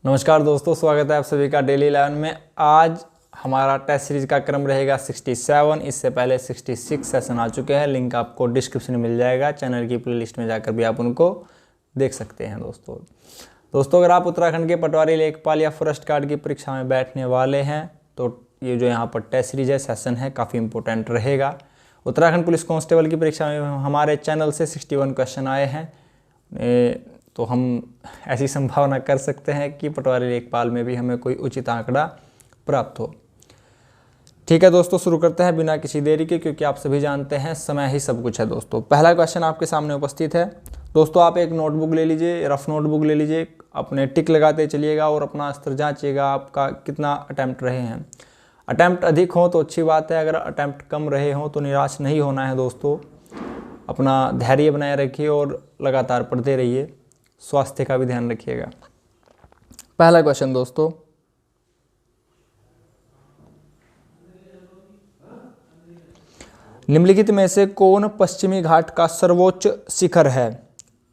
नमस्कार दोस्तों, स्वागत है आप सभी का डेली 11 में। आज हमारा टेस्ट सीरीज का क्रम रहेगा 67। इससे पहले 66 सेशन आ चुके हैं। लिंक आपको डिस्क्रिप्शन में मिल जाएगा। चैनल की प्लेलिस्ट में जाकर भी आप उनको देख सकते हैं। दोस्तों अगर आप उत्तराखंड के पटवारी लेखपाल या फॉरेस्ट गार्ड की परीक्षा में बैठने वाले हैं तो ये जो यहाँ पर टेस्ट सीरीज है, सेशन है, काफ़ी इंपॉर्टेंट रहेगा। उत्तराखंड पुलिस कांस्टेबल की परीक्षा में हमारे चैनल से 61 क्वेश्चन आए हैं, तो हम ऐसी संभावना कर सकते हैं कि पटवारी लेखपाल में भी हमें कोई उचित आंकड़ा प्राप्त हो। ठीक है दोस्तों, शुरू करते हैं बिना किसी देरी के, क्योंकि आप सभी जानते हैं समय ही सब कुछ है। दोस्तों पहला क्वेश्चन आपके सामने उपस्थित है। दोस्तों आप एक नोटबुक ले लीजिए, रफ नोटबुक ले लीजिए, अपने टिक लगाते चलिएगा और अपना स्तर जांचिएगा आपका कितना अटैम्प्ट रहे हैं। अटैम्प्ट अधिक हो तो अच्छी बात है, अगर अटैम्प्ट कम रहे हो तो निराश नहीं होना है। दोस्तों अपना धैर्य बनाए रखिए और लगातार पढ़ते रहिए, स्वास्थ्य का भी ध्यान रखिएगा। पहला क्वेश्चन दोस्तों, निम्नलिखित में से कौन पश्चिमी घाट का सर्वोच्च शिखर है?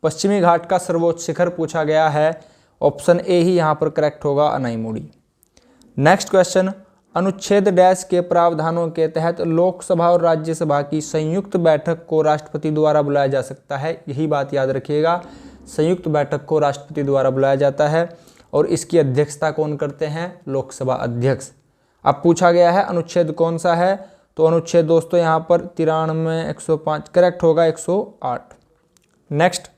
पश्चिमी घाट का सर्वोच्च शिखर पूछा गया है। ऑप्शन ए ही यहां पर करेक्ट होगा, अनाईमुड़ी। नेक्स्ट क्वेश्चन, अनुच्छेद डैश के प्रावधानों के तहत लोकसभा और राज्यसभा की संयुक्त बैठक को राष्ट्रपति द्वारा बुलाया जा सकता है। यही बात याद रखिएगा, संयुक्त बैठक को राष्ट्रपति द्वारा बुलाया जाता है और इसकी अध्यक्षता कौन करते हैं? लोकसभा अध्यक्ष। अब पूछा गया है अनुच्छेद कौन सा है, तो अनुच्छेद दोस्तों यहाँ पर 93, 105 करेक्ट होगा, 108। नेक्स्ट,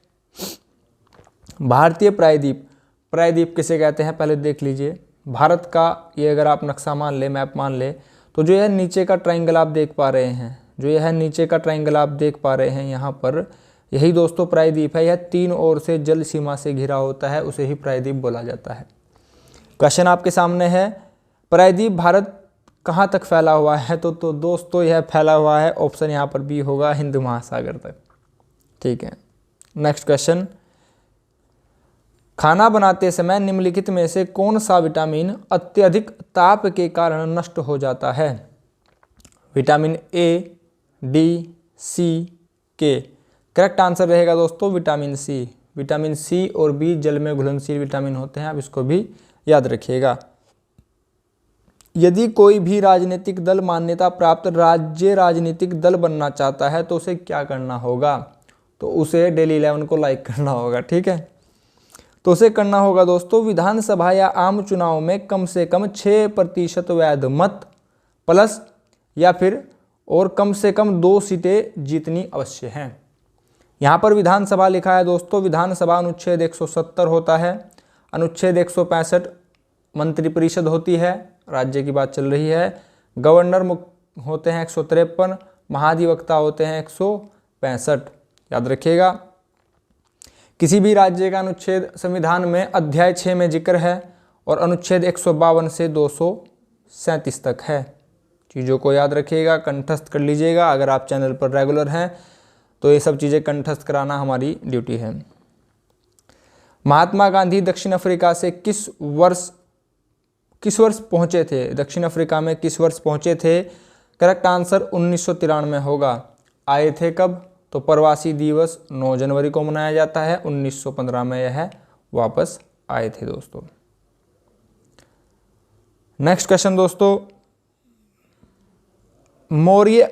भारतीय प्रायद्वीप। प्रायद्वीप किसे कहते हैं पहले देख लीजिए। भारत का ये अगर आप नक्शा मान ले, मैप मान ले, तो जो यह नीचे का ट्राइंगल आप देख पा रहे हैं, जो यह नीचे का ट्राइंगल आप देख पा रहे हैं यहाँ पर, यही दोस्तों प्रायद्वीप है। यह तीन ओर से जल सीमा से घिरा होता है, उसे ही प्रायद्वीप बोला जाता है। क्वेश्चन आपके सामने है, प्रायद्वीप भारत कहाँ तक फैला हुआ है? तो दोस्तों यह फैला हुआ है, ऑप्शन यहाँ पर बी होगा, हिंद महासागर तक। ठीक है। नेक्स्ट क्वेश्चन, खाना बनाते समय निम्नलिखित में से कौन सा विटामिन अत्यधिक ताप के कारण नष्ट हो जाता है? विटामिन ए, डी, सी, के। करेक्ट आंसर रहेगा दोस्तों विटामिन सी। विटामिन सी और बी जल में घुलनशील विटामिन होते हैं, आप इसको भी याद रखिएगा। यदि कोई भी राजनीतिक दल मान्यता प्राप्त राज्य राजनीतिक दल बनना चाहता है तो उसे क्या करना होगा? तो उसे डेली 11 को लाइक करना होगा। ठीक है, तो उसे करना होगा दोस्तों, विधानसभा या आम चुनाव में कम से कम 6% वैध मत प्लस या फिर और कम से कम 2 सीटें जीतनी अवश्य हैं। यहाँ पर विधानसभा लिखा है दोस्तों, विधानसभा अनुच्छेद 170 होता है। अनुच्छेद 165 मंत्रिपरिषद होती है, राज्य की बात चल रही है। गवर्नर होते हैं 153, महाधिवक्ता होते हैं 165, याद रखिएगा। किसी भी राज्य का अनुच्छेद संविधान में अध्याय 6 में जिक्र है और अनुच्छेद 152 से 237 तक है। चीज़ों को याद रखिएगा, कंठस्थ कर लीजिएगा। अगर आप चैनल पर रेगुलर हैं तो ये सब चीज़ें कंठस्थ कराना हमारी ड्यूटी है। महात्मा गांधी दक्षिण अफ्रीका से किस वर्ष पहुंचे थे? दक्षिण अफ्रीका में किस वर्ष पहुंचे थे? करेक्ट आंसर 1993 होगा। आए थे कब? तो प्रवासी दिवस 9 जनवरी को मनाया जाता है। 1915 में यह वापस आए थे दोस्तों। नेक्स्ट क्वेश्चन दोस्तों, मौर्य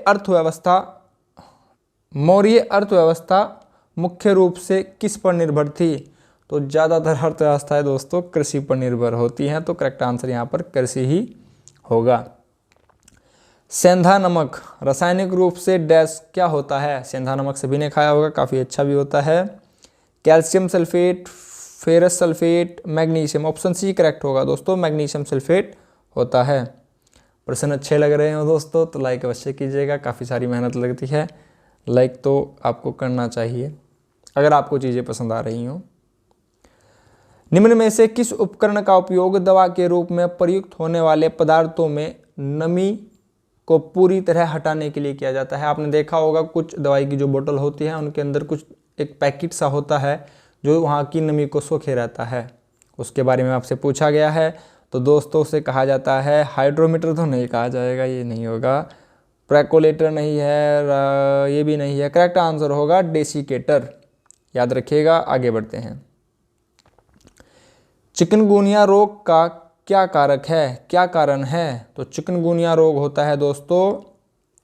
अर्थव्यवस्था मुख्य रूप से किस पर निर्भर थी? तो ज़्यादातर अर्थव्यवस्थाएं दोस्तों कृषि पर निर्भर होती हैं, तो करेक्ट आंसर यहाँ पर कृषि ही होगा। सेंधा नमक रासायनिक रूप से डैश क्या होता है? सेंधा नमक सभी ने खाया होगा, काफ़ी अच्छा भी होता है। Calcium sulphate, ferrous sulphate, magnesium. Option C correct होगा दोस्तों, मैग्नीशियम सल्फेट होता है। प्रश्न अच्छे लग रहे हो दोस्तों तो लाइक अवश्य कीजिएगा, काफ़ी सारी मेहनत लगती है, लाइक तो आपको करना चाहिए अगर आपको चीज़ें पसंद आ रही हों। निम्न में से किस उपकरण का उपयोग दवा के रूप में प्रयुक्त होने वाले पदार्थों में नमी को पूरी तरह हटाने के लिए किया जाता है? आपने देखा होगा कुछ दवाई की जो बोतल होती है उनके अंदर कुछ एक पैकेट सा होता है जो वहाँ की नमी को सोखे रहता है, उसके बारे में आपसे पूछा गया है। तो दोस्तों उसे कहा जाता है, हाइड्रोमीटर तो नहीं कहा जाएगा, ये नहीं होगा। प्रैकोलेटर नहीं है, ये भी नहीं है। करेक्ट आंसर होगा डेसिकेटर, याद रखिएगा। आगे बढ़ते हैं। चिकनगुनिया रोग का क्या कारक है, क्या कारण है? तो चिकनगुनिया रोग होता है दोस्तों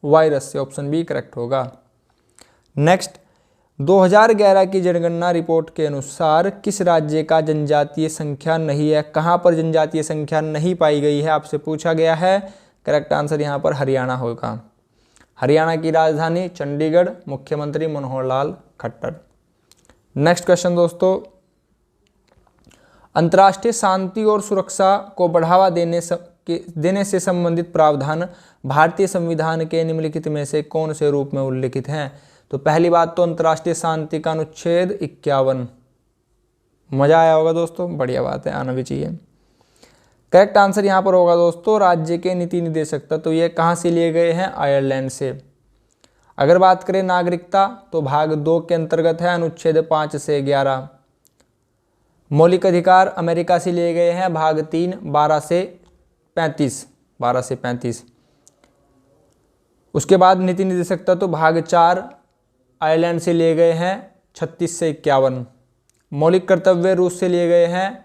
वायरस से, ऑप्शन बी करेक्ट होगा। नेक्स्ट, 2011 की जनगणना रिपोर्ट के अनुसार किस राज्य का जनजातीय संख्या नहीं है? कहाँ पर जनजातीय संख्या नहीं पाई गई है आपसे पूछा गया है। करेक्ट आंसर यहाँ पर हरियाणा होगा। हरियाणा की राजधानी चंडीगढ़, मुख्यमंत्री मनोहर लाल खट्टर। नेक्स्ट क्वेश्चन दोस्तों, अंतर्राष्ट्रीय शांति और सुरक्षा को बढ़ावा देने से संबंधित प्रावधान भारतीय संविधान के निम्नलिखित में से कौन से रूप में उल्लिखित हैं? तो पहली बात तो अंतर्राष्ट्रीय शांति का अनुच्छेद 51। मजा आया होगा दोस्तों, बढ़िया बात है, आना भी चाहिए। करेक्ट आंसर यहाँ पर होगा दोस्तों राज्य के नीति निदेशक तत्व, तो ये कहाँ से लिए गए हैं? आयरलैंड से। अगर बात करें नागरिकता तो भाग 2 के अंतर्गत है, अनुच्छेद 5 से 11। मौलिक अधिकार अमेरिका से लिए गए हैं, भाग 3 12 से 35। उसके बाद नीति निदेशक तत्व भाग 4 आयरलैंड से लिए गए हैं, 36 से 51। मौलिक कर्तव्य रूस से लिए गए हैं,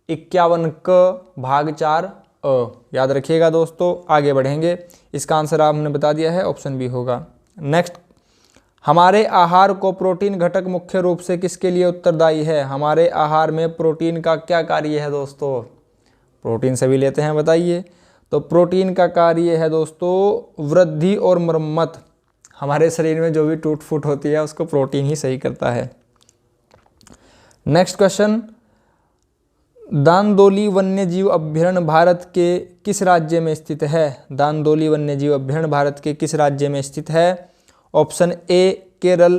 51 क भाग 4 अ। याद रखिएगा दोस्तों, आगे बढ़ेंगे। इसका आंसर आपने बता दिया है, ऑप्शन बी होगा। नेक्स्ट, हमारे आहार को प्रोटीन घटक मुख्य रूप से किसके लिए उत्तरदायी है? हमारे आहार में प्रोटीन का क्या कार्य है दोस्तों? प्रोटीन सभी लेते हैं, बताइए। तो प्रोटीन का कार्य है दोस्तों वृद्धि और मरम्मत। हमारे शरीर में जो भी टूट फूट होती है उसको प्रोटीन ही सही करता है। नेक्स्ट क्वेश्चन, दांदोली वन्यजीव अभ्यारण्य भारत के किस राज्य में स्थित है? दांदोली वन्यजीव अभ्यारण्य भारत के किस राज्य में स्थित है? Option A Kerala,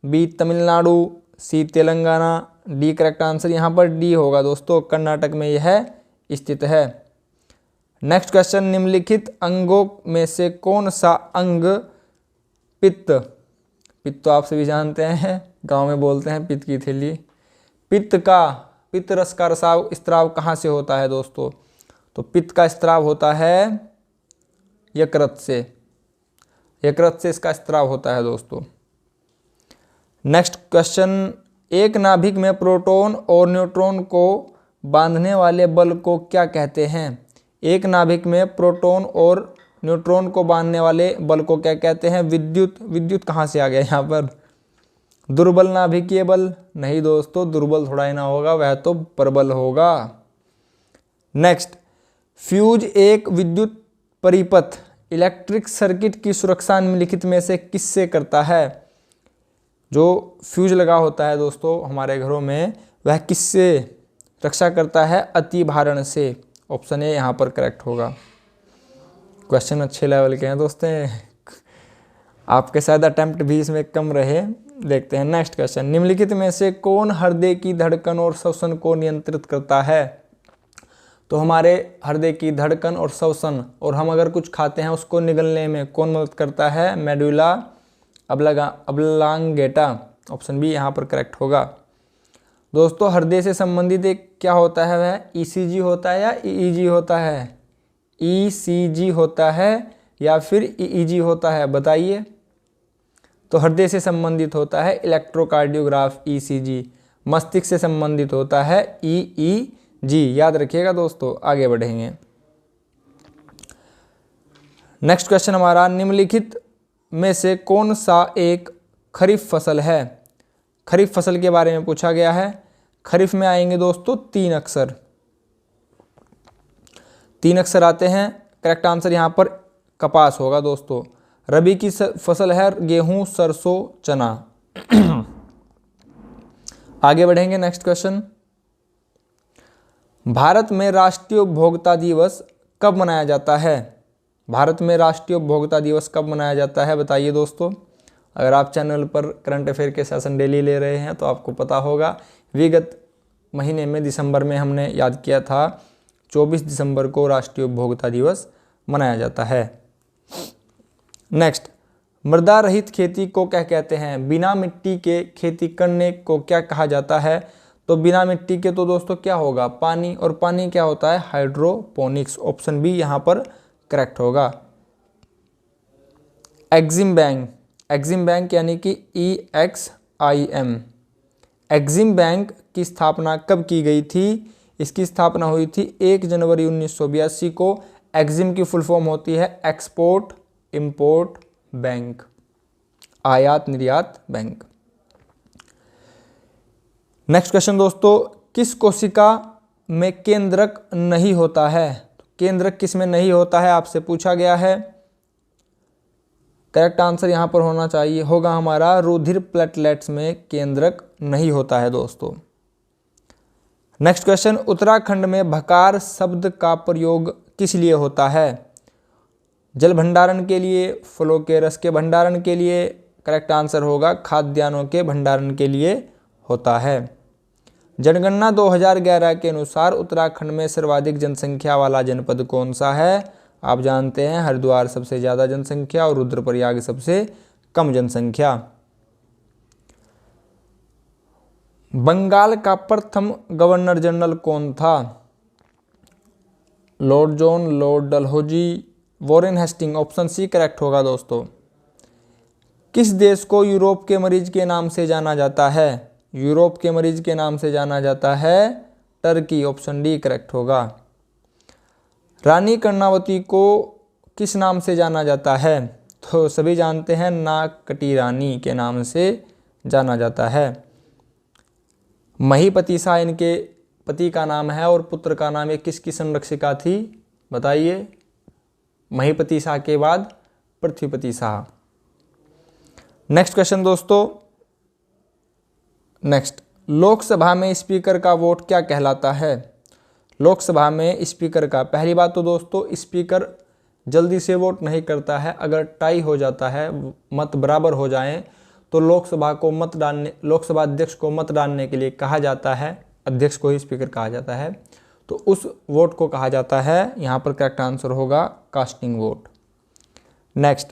B Tamil Nadu, C Telangana, D correct answer यहाँ पर डी होगा दोस्तों, कर्नाटक में यह स्थित है। नेक्स्ट क्वेश्चन, निम्नलिखित अंगों में से कौन सा अंग पित्त तो आप सभी जानते हैं, गांव में बोलते हैं पित्त की थैली। पित्त रस का स्त्राव कहाँ से होता है दोस्तों? तो पित्त का स्त्राव होता है यकृत से, इसका स्त्राव होता है दोस्तों। नेक्स्ट क्वेश्चन, एक नाभिक में प्रोटॉन और न्यूट्रॉन को बांधने वाले बल को क्या कहते हैं? एक नाभिक में प्रोटॉन और न्यूट्रॉन को बांधने वाले बल को क्या कहते हैं? विद्युत कहाँ से आ गया यहाँ पर? दुर्बल नाभिकीय बल नहीं दोस्तों, दुर्बल थोड़ा ही ना होगा, वह तो प्रबल होगा। नेक्स्ट, फ्यूज एक विद्युत परिपथ इलेक्ट्रिक सर्किट की सुरक्षा निम्नलिखित में से किससे करता है? जो फ्यूज लगा होता है दोस्तों हमारे घरों में, वह किससे रक्षा करता है? अतिभारण से। ऑप्शन ए यहाँ पर करेक्ट होगा। क्वेश्चन अच्छे लेवल के हैं दोस्तों, आपके शायद अटेम्प्ट भी इसमें कम रहे। देखते हैं नेक्स्ट क्वेश्चन, निम्नलिखित में से कौन हृदय की धड़कन और श्वसन को नियंत्रित करता है? तो हमारे हृदय की धड़कन और श्वसन, और हम अगर कुछ खाते हैं उसको निगलने में कौन मदद करता है? Medulla oblongata. ऑप्शन बी यहाँ पर करेक्ट होगा। दोस्तों हृदय से संबंधित एक क्या होता है? वह ईसीजी होता है या ईईजी होता है? ईसीजी होता है या फिर ईईजी होता है, बताइए। तो हृदय से संबंधित होता है इलेक्ट्रोकार्डियोग्राफ ईसीजी, मस्तिष्क से संबंधित होता है ईईजी। याद रखिएगा दोस्तों, आगे बढ़ेंगे। नेक्स्ट क्वेश्चन हमारा, निम्नलिखित में से कौन सा एक खरीफ फसल है? खरीफ फसल के बारे में पूछा गया है। खरीफ में आएंगे दोस्तों 3 अक्षर, 3 अक्षर आते हैं। करेक्ट आंसर यहाँ पर कपास होगा दोस्तों। रबी की फसल है गेहूं, सरसों, चना। आगे बढ़ेंगे नेक्स्ट क्वेश्चन, भारत में राष्ट्रीय उपभोक्ता दिवस कब मनाया जाता है? भारत में राष्ट्रीय उपभोक्ता दिवस कब मनाया जाता है, बताइए दोस्तों। अगर आप चैनल पर करंट अफेयर के सेशन डेली ले रहे हैं तो आपको पता होगा। विगत महीने में दिसंबर में हमने याद किया था, 24 दिसंबर को राष्ट्रीय उपभोक्ता दिवस मनाया जाता है। नेक्स्ट, मृदा रहित खेती को क्या कहते हैं? बिना मिट्टी के खेती करने को क्या कहा जाता है? तो बिना मिट्टी के तो दोस्तों क्या होगा? पानी, और पानी क्या होता है? हाइड्रोपोनिक्स। ऑप्शन बी यहाँ पर करेक्ट होगा। एक्जिम बैंक यानी कि EXIM, एक्जिम बैंक की स्थापना कब की गई थी? इसकी स्थापना हुई थी 1 जनवरी 1982 को। एक्जिम की फुल फॉर्म होती है एक्सपोर्ट इंपोर्ट बैंक, आयात निर्यात बैंक। नेक्स्ट क्वेश्चन दोस्तों, किस कोशिका में केंद्रक नहीं होता है? केंद्रक किस में नहीं होता है आपसे पूछा गया है। करेक्ट आंसर यहां पर होगा हमारा रुधिर प्लेटलेट्स में केंद्रक नहीं होता है दोस्तों। नेक्स्ट क्वेश्चन, उत्तराखंड में भकार शब्द का प्रयोग किस लिए होता है? जल भंडारण के लिए, फलों के रस के भंडारण के लिए? करेक्ट आंसर होगा खाद्यान्नों के भंडारण के लिए होता है। जनगणना 2011 के अनुसार उत्तराखंड में सर्वाधिक जनसंख्या वाला जनपद कौन सा है? आप जानते हैं हरिद्वार सबसे ज़्यादा जनसंख्या और रुद्रप्रयाग सबसे कम जनसंख्या। बंगाल का प्रथम गवर्नर जनरल कौन था? Lord John, lord Dalhousie, Warren Hasting? Option C correct होगा दोस्तों। किस देश को यूरोप के मरीज के नाम से जाना जाता है? यूरोप के मरीज के नाम से जाना जाता है टर्की। ऑप्शन डी करेक्ट होगा। रानी कर्णावती को किस नाम से जाना जाता है? तो सभी जानते हैं नागकटी रानी के नाम से जाना जाता है। महीपति शाह इनके पति का नाम है और पुत्र का नाम एक किसकी संरक्षिका थी? बताइए। महीपति शाह के बाद पृथ्वीपति शाह। नेक्स्ट क्वेश्चन दोस्तों, नेक्स्ट, लोकसभा में स्पीकर का वोट क्या कहलाता है? लोकसभा में स्पीकर का, पहली बात तो दोस्तों स्पीकर जल्दी से वोट नहीं करता है। अगर टाई हो जाता है, मत बराबर हो जाएं, तो लोकसभा अध्यक्ष को मत डालने के लिए कहा जाता है। अध्यक्ष को ही स्पीकर कहा जाता है, तो उस वोट को कहा जाता है, यहाँ पर करेक्ट आंसर होगा कास्टिंग वोट। नेक्स्ट,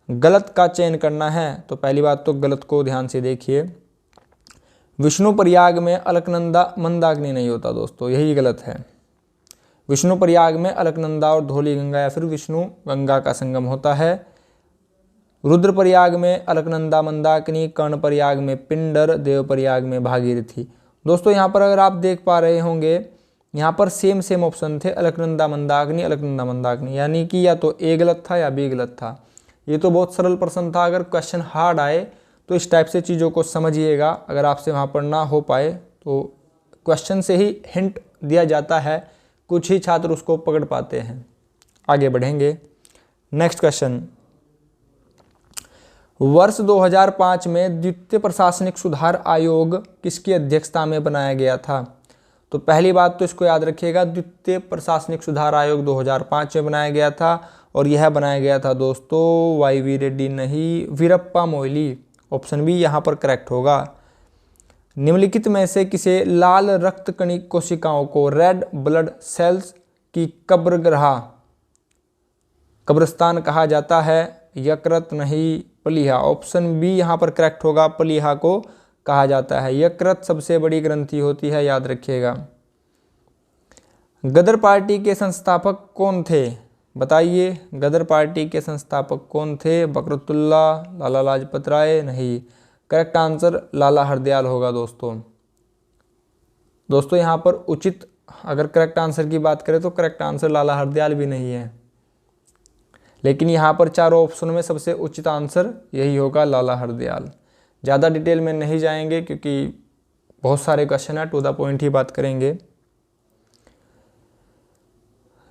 गलत का चयन करना है, तो पहली बात तो गलत को ध्यान से देखिए। विष्णु प्रयाग में अलकनंदा मंदाकिनी नहीं होता दोस्तों, यही गलत है। विष्णु प्रयाग में अलकनंदा और धौली गंगा या फिर विष्णु गंगा का संगम होता है। रुद्रप्रयाग में अलकनंदा मंदाकिनी, कर्ण प्रयाग में पिंडर, देव प्रयाग में भागीरथी। दोस्तों यहाँ पर अगर आप देख पा रहे होंगे, यहाँ पर सेम ऑप्शन थे, अलकनंदा मंदाकिनी, यानी कि या तो ए गलत था या बी गलत था। ये तो बहुत सरल प्रश्न था। अगर क्वेश्चन हार्ड आए तो इस टाइप से चीज़ों को समझिएगा। अगर आपसे वहाँ पर ना हो पाए तो क्वेश्चन से ही हिंट दिया जाता है, कुछ ही छात्र उसको पकड़ पाते हैं। आगे बढ़ेंगे। नेक्स्ट क्वेश्चन, वर्ष 2005 में द्वितीय प्रशासनिक सुधार आयोग किसकी अध्यक्षता में बनाया गया था? तो पहली बात तो इसको याद रखिएगा, द्वितीय प्रशासनिक सुधार आयोग 2005 में बनाया गया था और यह बनाया गया था दोस्तों YV रेड्डी नहीं, वीरप्पा मोइली। ऑप्शन बी यहाँ पर करेक्ट होगा। निम्नलिखित में से किसे लाल रक्त कणिक कोशिकाओं को रेड ब्लड सेल्स की कब्रस्तान कहा जाता है? यकृत नहीं, प्लीहा। ऑप्शन बी यहाँ पर करेक्ट होगा, प्लीहा को कहा जाता है। यकृत सबसे बड़ी ग्रंथि होती है, याद रखिएगा। गदर पार्टी के संस्थापक कौन थे? बताइए, गदर पार्टी के संस्थापक कौन थे? बकरुतुल्ला, लाला लाजपत राय? नहीं, करेक्ट आंसर लाला हरदयाल होगा दोस्तों। यहाँ पर उचित अगर करेक्ट आंसर की बात करें तो करेक्ट आंसर लाला हरदयाल भी नहीं है, लेकिन यहाँ पर चारों ऑप्शन में सबसे उचित आंसर यही होगा, लाला हरदयाल। ज़्यादा डिटेल में नहीं जाएंगे क्योंकि बहुत सारे क्वेश्चन है, टू द पॉइंट ही बात करेंगे।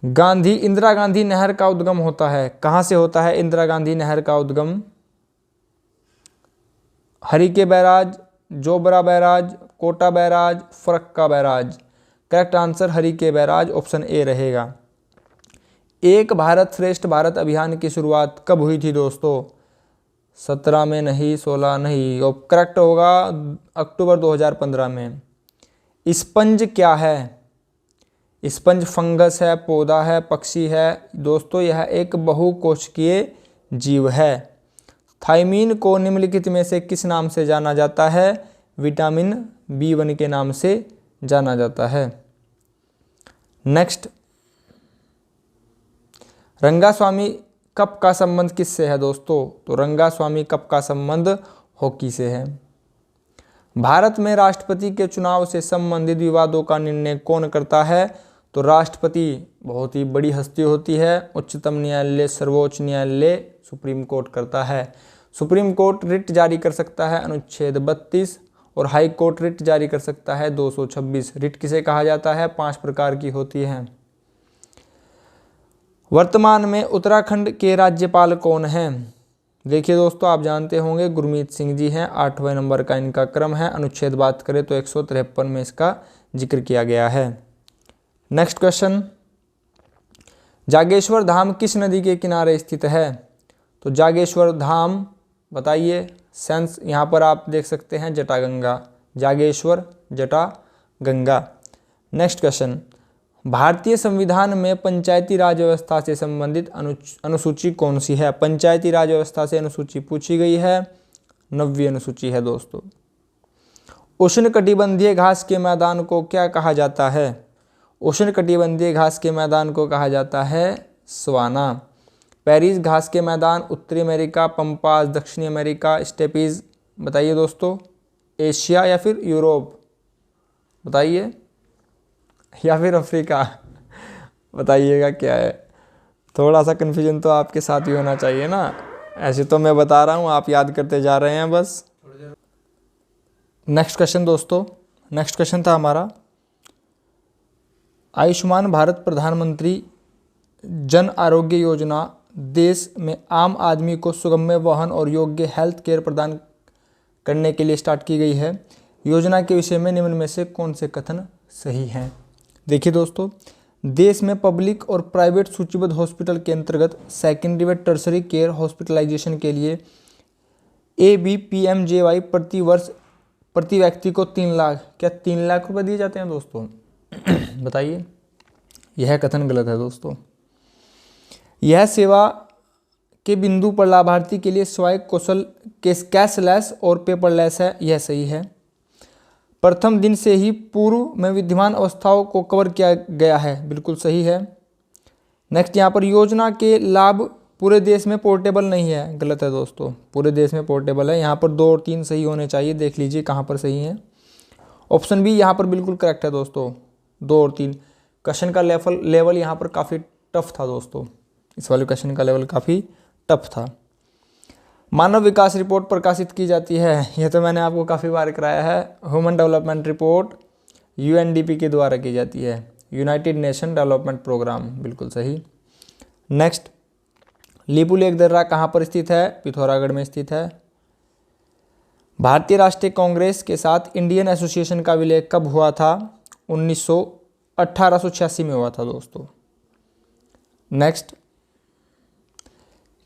इंदिरा गांधी नहर का उद्गम होता है, कहाँ से होता है इंदिरा गांधी नहर का उद्गम? Harike barrage, Jobra barrage, Kota barrage, Farakka barrage? Correct answer Harike barrage, option A रहेगा। एक भारत श्रेष्ठ भारत अभियान की शुरुआत कब हुई थी दोस्तों? 17 में नहीं, 16 नहीं, और करेक्ट होगा अक्टूबर 2015 में। स्पंज क्या है? स्पंज फंगस है, पौधा है, पक्षी है? दोस्तों यह एक बहुकोशिकीय जीव है। थायमीन को निम्नलिखित में से किस नाम से जाना जाता है? विटामिन B1 के नाम से जाना जाता है। नेक्स्ट, रंगास्वामी कप का संबंध किससे है दोस्तों? तो रंगास्वामी कप का संबंध हॉकी से है। भारत में राष्ट्रपति के चुनाव से संबंधित विवादों का निर्णय कौन करता है? तो राष्ट्रपति बहुत ही बड़ी हस्ती होती है, उच्चतम न्यायालय, सर्वोच्च न्यायालय, सुप्रीम कोर्ट करता है। सुप्रीम कोर्ट रिट जारी कर सकता है अनुच्छेद 32 और हाई कोर्ट रिट जारी कर सकता है 226। रिट किसे कहा जाता है? 5 प्रकार की होती हैं। वर्तमान में उत्तराखंड के राज्यपाल कौन हैं? देखिए दोस्तों, आप जानते होंगे गुरमीत सिंह जी हैं। 8वें नंबर का इनका क्रम है। अनुच्छेद बात करें तो 153 में इसका जिक्र किया गया है। नेक्स्ट क्वेश्चन, जागेश्वर धाम किस नदी के किनारे स्थित है? तो जागेश्वर धाम बताइए, सेंस यहाँ पर आप देख सकते हैं जटागंगा, जागेश्वर जटागंगा। नेक्स्ट क्वेश्चन, भारतीय संविधान में पंचायती राज व्यवस्था से संबंधित अनुसूची कौन सी है? पंचायती राज व्यवस्था से अनुसूची पूछी गई है, 9वीं अनुसूची है दोस्तों। उष्णकटिबंधीय घास के मैदान को क्या कहा जाता है? उष्णकटिबंधीय घास के मैदान को कहा जाता है सवाना। पेरिस घास के मैदान, उत्तरी अमेरिका, पंपास, दक्षिणी अमेरिका, स्टेपीज, बताइए दोस्तों, एशिया या फिर यूरोप, बताइए, या फिर अफ्रीका, बताइएगा क्या है। थोड़ा सा कन्फ्यूजन तो आपके साथ ही होना चाहिए ना, ऐसे तो मैं बता रहा हूँ, आप याद करते जा रहे हैं बस। नेक्स्ट क्वेश्चन दोस्तों, नेक्स्ट क्वेश्चन था हमारा, आयुष्मान भारत प्रधानमंत्री जन आरोग्य योजना देश में आम आदमी को सुगम्य वहन और योग्य हेल्थ केयर प्रदान करने के लिए स्टार्ट की गई है। योजना के विषय में निम्न में से कौन से कथन सही हैं? देखिए दोस्तों, देश में पब्लिक और प्राइवेट सूचीबद्ध हॉस्पिटल के अंतर्गत सेकेंडरी व टर्सरी केयर हॉस्पिटलाइजेशन के लिए ABPMJY प्रति वर्ष प्रति व्यक्ति को 3 लाख, क्या 3 लाख रुपए दिए जाते हैं दोस्तों? बताइए, यह कथन गलत है दोस्तों। यह सेवा के बिंदु पर लाभार्थी के लिए स्वयं कौशल कैशलेस और पेपरलेस है, यह सही है। प्रथम दिन से ही पूर्व में विद्यमान अवस्थाओं को कवर किया गया है, बिल्कुल सही है। नेक्स्ट, यहाँ पर योजना के लाभ पूरे देश में पोर्टेबल नहीं है, गलत है दोस्तों, पूरे देश में पोर्टेबल है। यहाँ पर 2 और 3 सही होने चाहिए, देख लीजिए कहाँ पर सही है। ऑप्शन बी यहाँ पर बिल्कुल करेक्ट है दोस्तों, 2 और 3। क्वेश्चन का लेवल यहाँ पर काफ़ी टफ था दोस्तों, इस वाले क्वेश्चन का लेवल काफ़ी टफ था। मानव विकास रिपोर्ट प्रकाशित की जाती है, यह तो मैंने आपको काफ़ी बार कराया है। ह्यूमन डेवलपमेंट रिपोर्ट UNDP के द्वारा की जाती है, यूनाइटेड नेशन डेवलपमेंट प्रोग्राम, बिल्कुल सही। नेक्स्ट, लीपू लेक दर्रा कहाँ पर स्थित है? पिथौरागढ़ में स्थित है। भारतीय राष्ट्रीय कांग्रेस के साथ इंडियन एसोसिएशन का विलय कब हुआ था? 1886 में हुआ था दोस्तों। नेक्स्ट,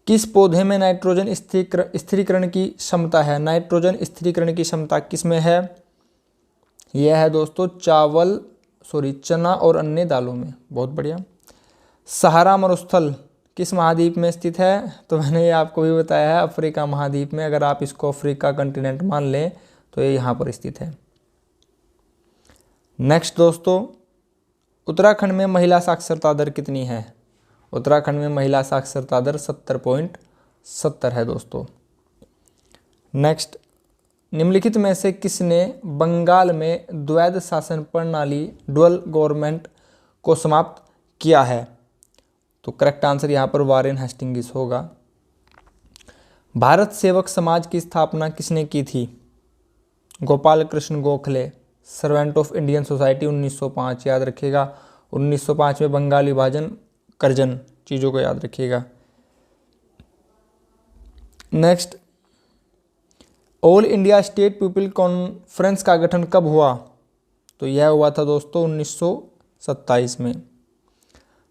किस पौधे में नाइट्रोजन स्थिरीकरण की क्षमता है? नाइट्रोजन स्थिरीकरण की क्षमता किस में है? यह है दोस्तों चना और अन्य दालों में। बहुत बढ़िया। सहारा मरुस्थल किस महाद्वीप में स्थित है? तो मैंने ये आपको भी बताया है, अफ्रीका महाद्वीप में। अगर आप इसको अफ्रीका कंटिनेंट मान लें तो ये यहाँ पर स्थित है। नेक्स्ट दोस्तों, उत्तराखंड में महिला साक्षरता दर कितनी है? उत्तराखंड में महिला साक्षरता दर 70.70 है दोस्तों। नेक्स्ट, निम्नलिखित में से किसने बंगाल में द्वैध शासन प्रणाली डुअल गवर्नमेंट को समाप्त किया है? तो करेक्ट आंसर यहाँ पर वारेन हेस्टिंग्स होगा। भारत सेवक समाज की स्थापना किसने की थी? Gopal Krishna Gokhale, servant of Indian society, 1905, याद रखिएगा। 1905 में बंगाल विभाजन, करजन, चीज़ों को याद रखिएगा। Next, all India state people conference का गठन कब हुआ? तो यह हुआ था दोस्तों 1927 में।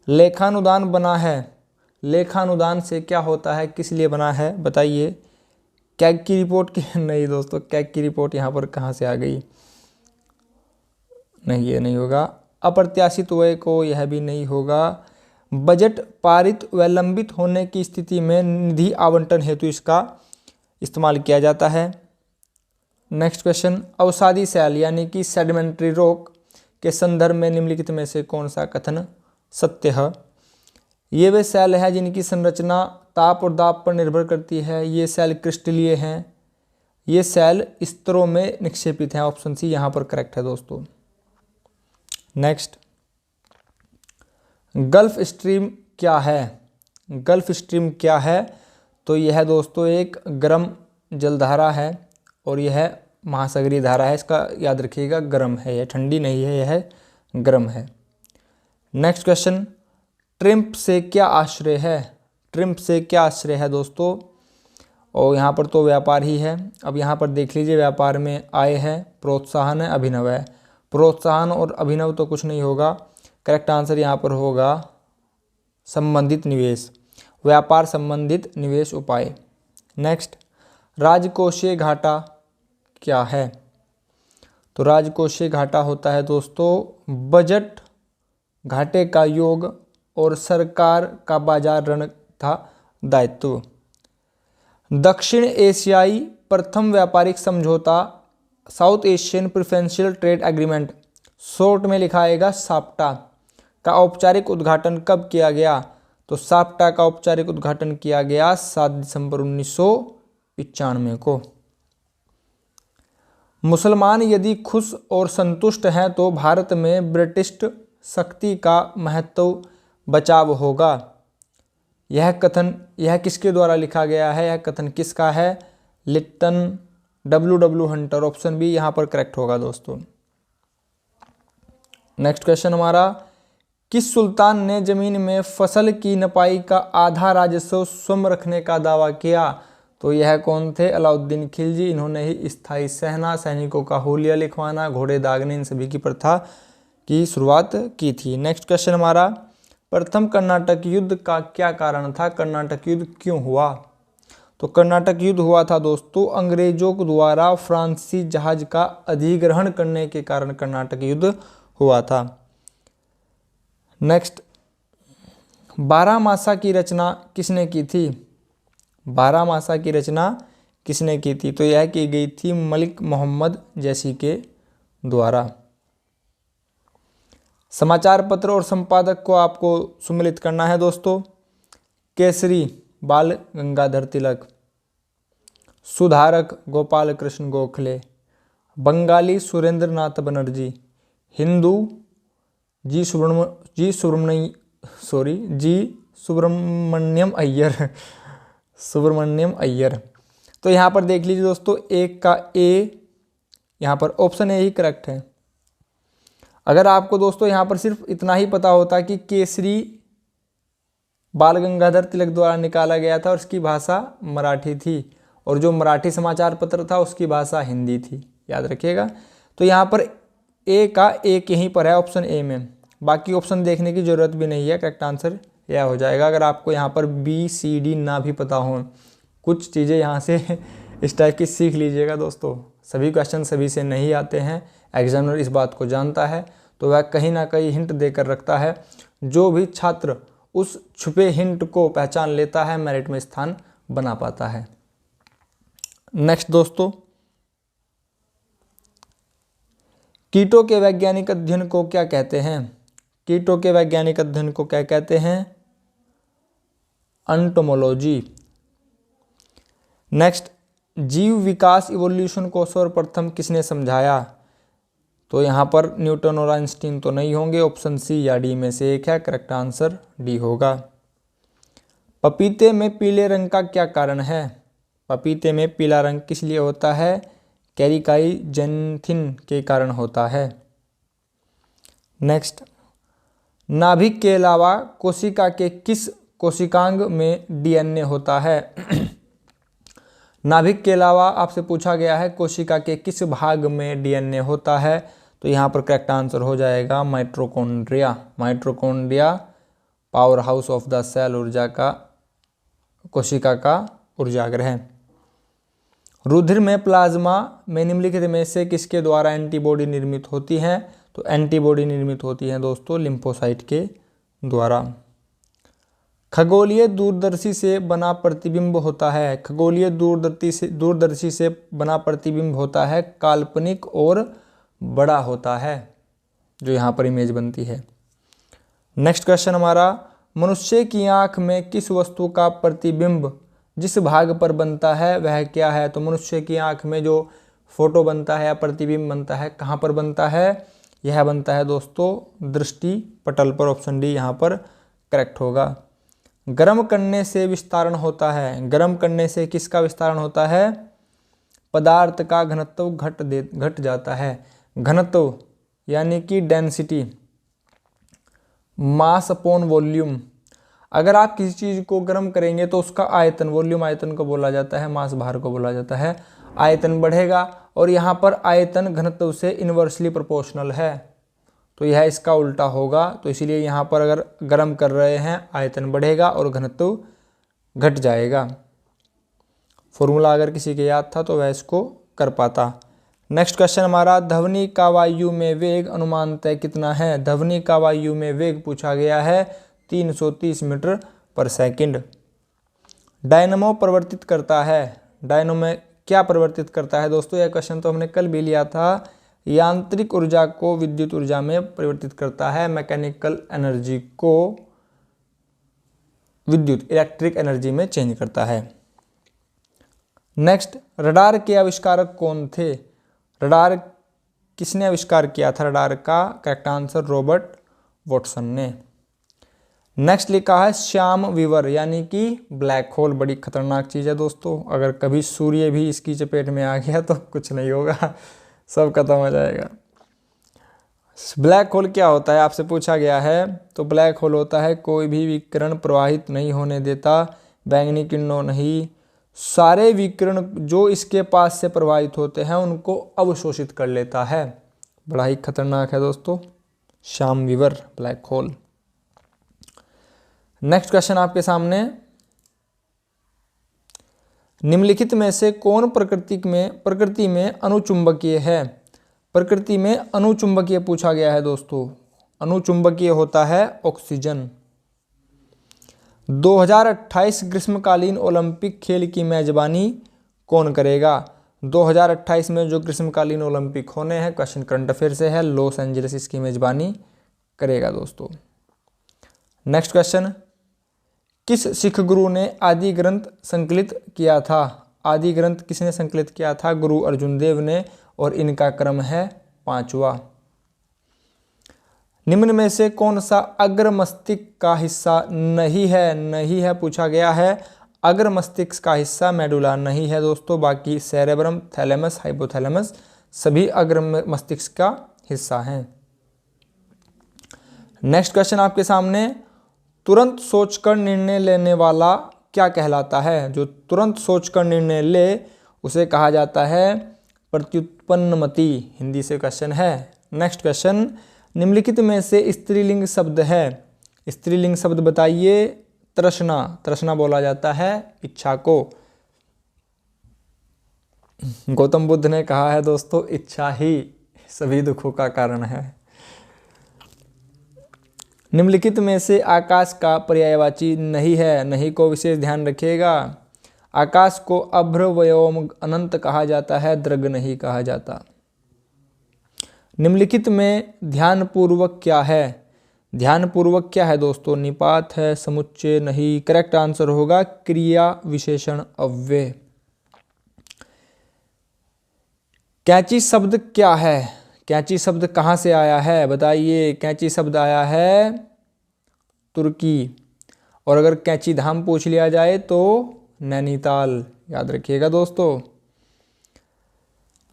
लेखानुदान बना है, लेखानुदान से क्या होता है, किस लिए बना है बताइए? कैग की रिपोर्ट की नहीं दोस्तों, कैग की रिपोर्ट यहाँ पर कहाँ से आ गई? नहीं, ये नहीं होगा। अप्रत्याशित व्यय को, यह भी नहीं होगा। बजट पारित व लंबित होने की स्थिति में निधि आवंटन हेतु इसका इस्तेमाल किया जाता है। नेक्स्ट क्वेश्चन, अवसादी सेल यानी कि सेडिमेंट्री रॉक के संदर्भ में निम्नलिखित में से कौन सा कथन सत्य है? ये वे सेल हैं जिनकी संरचना ताप और दाब पर निर्भर करती है। ये सेल क्रिस्टलीय हैं। ये सेल स्तरों में निक्षेपित हैं। ऑप्शन सी यहाँ पर करेक्ट है दोस्तों। नेक्स्ट, गल्फ स्ट्रीम क्या है? गल्फ स्ट्रीम क्या है? तो यह दोस्तों एक गर्म जलधारा है और यह महासागरीय धारा है। इसका याद रखिएगा, गर्म है, यह ठंडी नहीं है, यह गर्म है। नेक्स्ट क्वेश्चन, ट्रिम्प से क्या आश्रय है? ट्रिम्प से क्या आश्रय है दोस्तों? और यहाँ पर तो व्यापार ही है। अब यहाँ पर देख लीजिए, व्यापार में आय है, प्रोत्साहन है, अभिनव है। प्रोत्साहन और अभिनव तो कुछ नहीं होगा। करेक्ट आंसर यहाँ पर होगा संबंधित निवेश, व्यापार संबंधित निवेश उपाय। नेक्स्ट, राजकोषीय घाटा क्या है? तो राजकोषीय घाटा होता है दोस्तों बजट घाटे का योग और सरकार का बाजार ऋण तथा दायित्व। दक्षिण एशियाई प्रथम व्यापारिक समझौता south Asian preferential trade agreement, short में लिखा आएगा साप्टा, का औपचारिक उद्घाटन कब किया गया? तो साप्टा का औपचारिक उद्घाटन किया गया 7 दिसंबर 1995 को। मुसलमान यदि खुश और संतुष्ट हैं तो भारत में ब्रिटिश शक्ति का महत्व बचाव होगा। यह कथन किसके द्वारा लिखा गया है? यह कथन किसका है? Lipton W Hunter. Option B यहाँ पर करेक्ट होगा दोस्तों। नेक्स्ट क्वेश्चन हमारा, किस सुल्तान ने जमीन में फसल की नपाई का आधा राजस्व स्वयं रखने का दावा किया? तो यह कौन थे? अलाउद्दीन खिलजी। इन्होंने ही स्थायी सहना, सैनिकों का होलिया लिखवाना, घोड़े दागने, इन सभी की प्रथा की शुरुआत की थी। नेक्स्ट क्वेश्चन हमारा, प्रथम कर्नाटक युद्ध का क्या कारण था? कर्नाटक युद्ध क्यों हुआ? तो कर्नाटक युद्ध हुआ था दोस्तों अंग्रेजों द्वारा फ्रांसीसी जहाज का अधिग्रहण करने के कारण कर्नाटक युद्ध हुआ था। नेक्स्ट, बारहमासा की रचना किसने की थी? बारहमासा की रचना किसने की थी? तो यह की गई थी मलिक मोहम्मद जैसी के द्वारा। समाचार पत्र और संपादक को आपको सम्मिलित करना है दोस्तों। केसरी बाल गंगाधर तिलक, सुधारक गोपाल कृष्ण गोखले, बंगाली सुरेंद्र नाथ बनर्जी, हिंदू जी सुब्रमण्यम अय्यर। तो यहाँ पर देख लीजिए दोस्तों, एक का ए, यहाँ पर ऑप्शन ए ही करेक्ट है। अगर आपको दोस्तों यहाँ पर सिर्फ इतना ही पता होता कि केसरी बाल गंगाधर तिलक द्वारा निकाला गया था और उसकी भाषा मराठी थी और जो मराठी समाचार पत्र था उसकी भाषा हिंदी थी, याद रखिएगा। तो यहाँ पर ए का एक यहीं पर है ऑप्शन ए में, बाकी ऑप्शन देखने की ज़रूरत भी नहीं है। करेक्ट आंसर यह हो जाएगा। अगर आपको यहाँ पर बी सी डी ना भी पता हो, कुछ चीज़ें यहाँ से इस टाइप की सीख लीजिएगा दोस्तों। सभी क्वेश्चन सभी से नहीं आते हैं, एग्जामिनर इस बात को जानता है, तो वह कहीं ना कहीं हिंट देकर रखता है। जो भी छात्र उस छुपे हिंट को पहचान लेता है मेरिट में स्थान बना पाता है। नेक्स्ट दोस्तों, कीटों के वैज्ञानिक अध्ययन को क्या कहते हैं? कीटों के वैज्ञानिक अध्ययन को क्या कहते हैं? एंटोमोलॉजी। नेक्स्ट, जीव विकास इवोल्यूशन को सर्वप्रथम किसने समझाया? तो यहाँ पर न्यूटन और आइंस्टीन तो नहीं होंगे, ऑप्शन सी या डी में से एक है। करेक्ट आंसर डी होगा। पपीते में पीले रंग का क्या कारण है? पपीते में पीला रंग किस लिए होता है? कैरिकाइजेंथिन के कारण होता है। नेक्स्ट, नाभिक के अलावा कोशिका के किस कोशिकांग में डीएनए होता है? नाभिक के अलावा आपसे पूछा गया है कोशिका के किस भाग में डीएनए होता है? तो यहाँ पर करेक्ट आंसर हो जाएगा mitochondria. Mitochondria power house of the cell, ऊर्जा का, कोशिका का ऊर्जागृह। रुधिर में प्लाज्मा में निम्नलिखित में से किसके द्वारा एंटीबॉडी निर्मित होती हैं? तो एंटीबॉडी निर्मित होती हैं दोस्तों लिम्फोसाइट के द्वारा। खगोलीय दूरदर्शी से बना प्रतिबिंब होता है। खगोलीय दूरदर्शी से बना प्रतिबिंब होता है काल्पनिक और बड़ा होता है, जो यहाँ पर इमेज बनती है। नेक्स्ट क्वेश्चन हमारा, मनुष्य की आंख में किस वस्तु का प्रतिबिंब जिस भाग पर बनता है वह क्या है? तो मनुष्य की आंख में जो फोटो बनता है या प्रतिबिंब बनता है कहाँ पर बनता है? यह बनता है दोस्तों दृष्टि पटल पर। ऑप्शन डी यहाँ पर करेक्ट होगा। गर्म करने से विस्तारण होता है। गर्म करने से किसका विस्तारण होता है? पदार्थ का घनत्व घट जाता है। घनत्व यानी कि डेंसिटी, मास अपॉन वॉल्यूम। अगर आप किसी चीज को गर्म करेंगे तो उसका आयतन, वॉल्यूम आयतन को बोला जाता है, मास भार को बोला जाता है। आयतन बढ़ेगा और यहाँ पर आयतन घनत्व से इनवर्सली प्रोपोर्शनल है, तो यह इसका उल्टा होगा। तो इसीलिए यहाँ पर अगर गर्म कर रहे हैं आयतन बढ़ेगा और घनत्व घट जाएगा। फॉर्मूला अगर किसी के याद था तो वह इसको कर पाता। नेक्स्ट क्वेश्चन हमारा, ध्वनि का वायु में वेग अनुमानतः कितना है? ध्वनि का वायु में वेग पूछा गया है 330 मीटर पर सेकंड। डायनमो परिवर्तित करता है। डायनमो क्या परिवर्तित करता है दोस्तों? यह क्वेश्चन तो हमने कल भी लिया था। यांत्रिक ऊर्जा को विद्युत ऊर्जा में परिवर्तित करता है। मैकेनिकल एनर्जी को विद्युत इलेक्ट्रिक एनर्जी में चेंज करता है। नेक्स्ट, रडार के आविष्कारक कौन थे? रडार किसने आविष्कार किया था? रडार का करेक्ट आंसर रॉबर्ट वॉटसन ने। नेक्स्ट लिखा है श्याम वीवर यानी कि ब्लैक होल। बड़ी खतरनाक चीज़ है दोस्तों, अगर कभी सूर्य भी इसकी चपेट में आ गया तो कुछ नहीं होगा, सब खत्म हो जाएगा। ब्लैक होल क्या होता है आपसे पूछा गया है, तो ब्लैक होल होता है कोई भी विकिरण प्रवाहित नहीं होने देता, बैंगनी किरणों नहीं, सारे विकिरण जो इसके पास से प्रवाहित होते हैं उनको अवशोषित कर लेता है। बड़ा ही खतरनाक है दोस्तों श्याम वीवर ब्लैक होल। नेक्स्ट क्वेश्चन आपके सामने, निम्नलिखित में से कौन प्रकृति में अनुचुंबकीय है? प्रकृति में अनुचुंबकीय पूछा गया है दोस्तों। अनुचुंबकीय होता है ऑक्सीजन। 2028 ग्रीष्मकालीन ओलंपिक खेल की मेजबानी कौन करेगा? 2028 में जो ग्रीष्मकालीन ओलंपिक होने हैं, क्वेश्चन करंट अफेयर से है, लॉस एंजलिस इसकी मेजबानी करेगा दोस्तों। नेक्स्ट क्वेश्चन, किस सिख गुरु ने आदि ग्रंथ संकलित किया था? आदि ग्रंथ किसने संकलित किया था? गुरु अर्जुन देव ने, और इनका क्रम है 5वां। निम्न में से कौन सा अग्र मस्तिष्क का हिस्सा नहीं है पूछा गया है। अग्र मस्तिष्क का हिस्सा मेडुला नहीं है दोस्तों, बाकी सेरेब्रम, थैलेमस, हाइपोथैलेमस सभी अग्र मस्तिष्क का हिस्सा हैं। नेक्स्ट क्वेश्चन आपके सामने, तुरंत सोचकर निर्णय लेने वाला क्या कहलाता है? जो तुरंत सोचकर निर्णय ले उसे कहा जाता है प्रत्युत्पन्नमति। हिंदी से क्वेश्चन है। नेक्स्ट क्वेश्चन, निम्नलिखित में से स्त्रीलिंग शब्द है। स्त्रीलिंग शब्द बताइए। तृष्णा, तृष्णा बोला जाता है इच्छा को। गौतम बुद्ध ने कहा है दोस्तों, इच्छा ही सभी दुखों का कारण है। निम्नलिखित में से आकाश का पर्यायवाची नहीं है। नहीं को विशेष ध्यान रखिएगा। आकाश को अभ्र व्योम अनंत कहा जाता है, दृग नहीं कहा जाता। निम्नलिखित में ध्यानपूर्वक क्या है? ध्यानपूर्वक क्या है दोस्तों? निपात है, समुच्चय नहीं। करेक्ट आंसर होगा क्रिया विशेषण अव्यय। कैंची शब्द क्या है? कैंची शब्द कहाँ से आया है बताइए। कैंची शब्द आया है तुर्की। और अगर कैंची धाम पूछ लिया जाए तो नैनीताल, याद रखिएगा दोस्तों।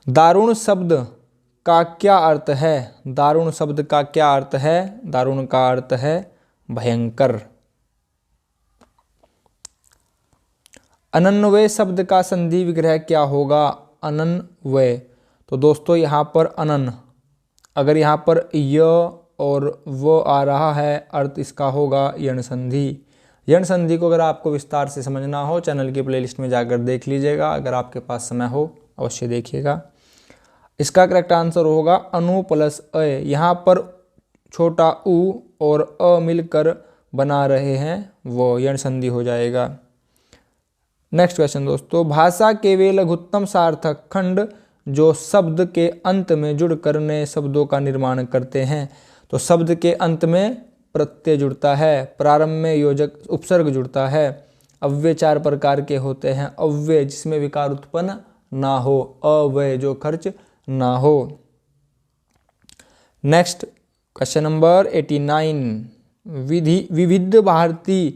दारुण शब्द का क्या अर्थ है? दारुण शब्द का क्या अर्थ है? दारुण का अर्थ है भयंकर। अनन्वय शब्द का संधि विग्रह क्या होगा? अनन्वय। तो दोस्तों यहाँ पर अनन, अगर यहाँ पर य और वो आ रहा है, अर्थ इसका होगा यण संधि। यण संधि को अगर आपको विस्तार से समझना हो चैनल की प्लेलिस्ट में जाकर देख लीजिएगा, अगर आपके पास समय हो अवश्य देखिएगा। इसका करेक्ट आंसर होगा अनु प्लस अ। यहाँ पर छोटा उ और अ मिलकर बना रहे हैं, वो यण संधि हो जाएगा। नेक्स्ट क्वेश्चन दोस्तों, भाषा के वे लघुत्तम सार्थक खंड जो शब्द के अंत में जुड़कर नए शब्दों का निर्माण करते हैं। तो शब्द के अंत में प्रत्यय जुड़ता है, प्रारंभ में योजक उपसर्ग जुड़ता है, अव्यय 4 प्रकार के होते हैं। अव्यय जिसमें विकार उत्पन्न ना हो, अव्यय जो खर्च ना हो। नेक्स्ट क्वेश्चन नंबर 89, विविध भारती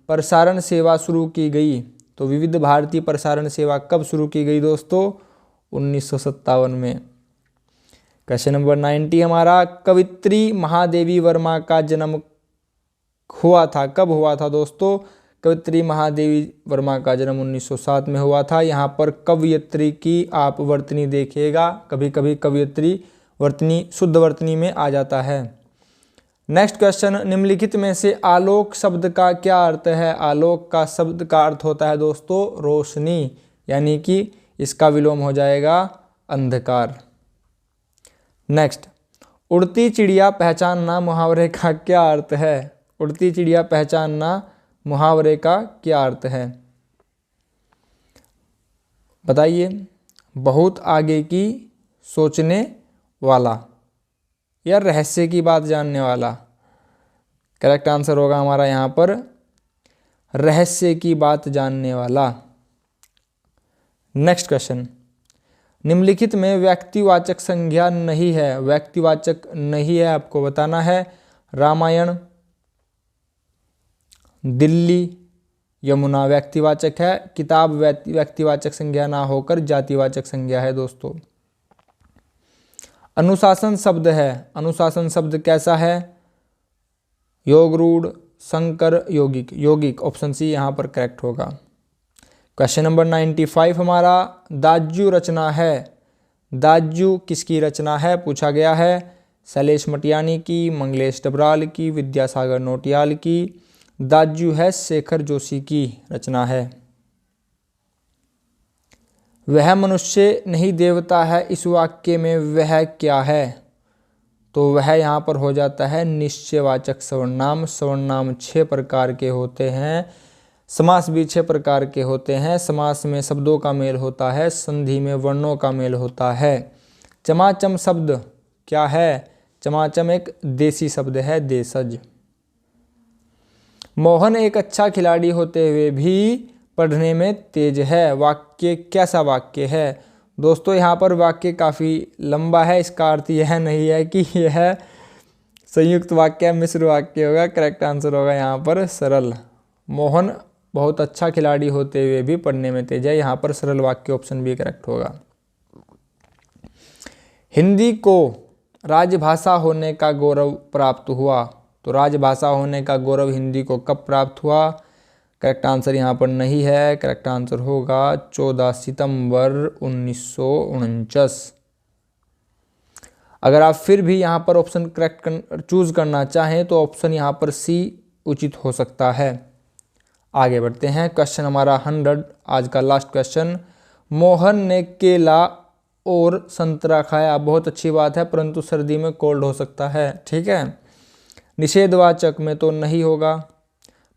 प्रसारण सेवा शुरू की गई। तो विविध भारती प्रसारण सेवा कब शुरू की गई दोस्तों? 1957 में। क्वेश्चन नंबर 90 हमारा, कवित्री महादेवी वर्मा का जन्म हुआ था, कब हुआ था दोस्तों? कवित्री महादेवी वर्मा का जन्म 1907 में हुआ था। यहाँ पर कवयित्री की आप वर्तनी देखिएगा, कभी कभी कवयित्री वर्तनी शुद्ध वर्तनी में आ जाता है। नेक्स्ट क्वेश्चन, निम्नलिखित में से आलोक शब्द का क्या अर्थ है? आलोक का शब्द का अर्थ होता है दोस्तों रोशनी, यानी कि इसका विलोम हो जाएगा अंधकार। नेक्स्ट, उड़ती चिड़िया पहचानना मुहावरे का क्या अर्थ है? उड़ती चिड़िया पहचानना मुहावरे का क्या अर्थ है? बताइए। बहुत आगे की सोचने वाला या रहस्य की बात जानने वाला। करेक्ट आंसर होगा हमारा यहाँ पर रहस्य की बात जानने वाला। नेक्स्ट क्वेश्चन, निम्नलिखित में व्यक्तिवाचक संज्ञा नहीं है। व्यक्तिवाचक नहीं है आपको बताना है। रामायण, दिल्ली, यमुना व्यक्तिवाचक है। किताब व्यक्तिवाचक संज्ञा ना होकर जातिवाचक संज्ञा है दोस्तों। अनुशासन शब्द है। अनुशासन शब्द कैसा है? योगरूढ़, संकर, यौगिक। यौगिक ऑप्शन सी यहाँ पर करेक्ट होगा। क्वेश्चन नंबर 95 हमारा, दाज्यू रचना है। दाज्यू किसकी रचना है पूछा गया है? शैलेश मटियानी की, मंगलेश डबराल की, विद्यासागर नोटियाल की। दाज्यू है शेखर जोशी की रचना है। वह मनुष्य नहीं देवता है, इस वाक्य में वह क्या है? तो वह यहाँ पर हो जाता है निश्चयवाचक सर्वनाम। सर्वनाम 6 प्रकार के होते हैं, समास भी 6 प्रकार के होते हैं। समास में शब्दों का मेल होता है, संधि में वर्णों का मेल होता है। चमाचम शब्द क्या है? चमाचम एक देसी शब्द है, देशज। मोहन एक अच्छा खिलाड़ी होते हुए भी पढ़ने में तेज है। वाक्य कैसा वाक्य है? दोस्तों यहाँ पर वाक्य काफ़ी लंबा है, इसका अर्थ यह नहीं है कि यह संयुक्त वाक्य मिश्र वाक्य होगा। करेक्ट आंसर होगा यहाँ पर सरल। मोहन बहुत अच्छा खिलाड़ी होते हुए भी पढ़ने में तेज है, यहाँ पर सरल वाक्य ऑप्शन भी करेक्ट होगा। हिंदी को राजभाषा होने का गौरव प्राप्त हुआ। तो राजभाषा होने का गौरव हिंदी को कब प्राप्त हुआ? करेक्ट आंसर यहाँ पर नहीं है। करेक्ट आंसर होगा 14 सितंबर 1949। अगर आप फिर भी यहाँ पर ऑप्शन करेक्ट चूज करना चाहें तो ऑप्शन यहाँ पर सी उचित हो सकता है। आगे बढ़ते हैं। क्वेश्चन हमारा 100, आज का लास्ट क्वेश्चन। मोहन ने केला और संतरा खाया। बहुत अच्छी बात है, परंतु सर्दी में कोल्ड हो सकता है। ठीक है। निषेधवाचक में तो नहीं होगा।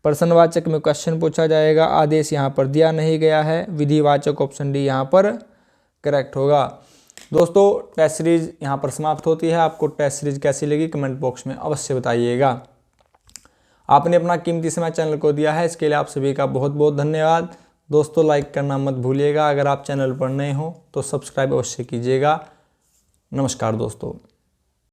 प्रश्नवाचक में क्वेश्चन पूछा जाएगा। आदेश यहाँ पर दिया नहीं गया है। विधिवाचक ऑप्शन डी यहाँ पर करेक्ट होगा। दोस्तों टेस्ट सीरीज यहाँ पर समाप्त होती है। आपको टेस्ट सीरीज कैसी लगी कमेंट बॉक्स में अवश्य बताइएगा। आपने अपना कीमती समय चैनल को दिया है, इसके लिए आप सभी का बहुत बहुत धन्यवाद। दोस्तों लाइक करना मत भूलिएगा। अगर आप चैनल पर नए हो तो सब्सक्राइब अवश्य कीजिएगा। नमस्कार दोस्तों।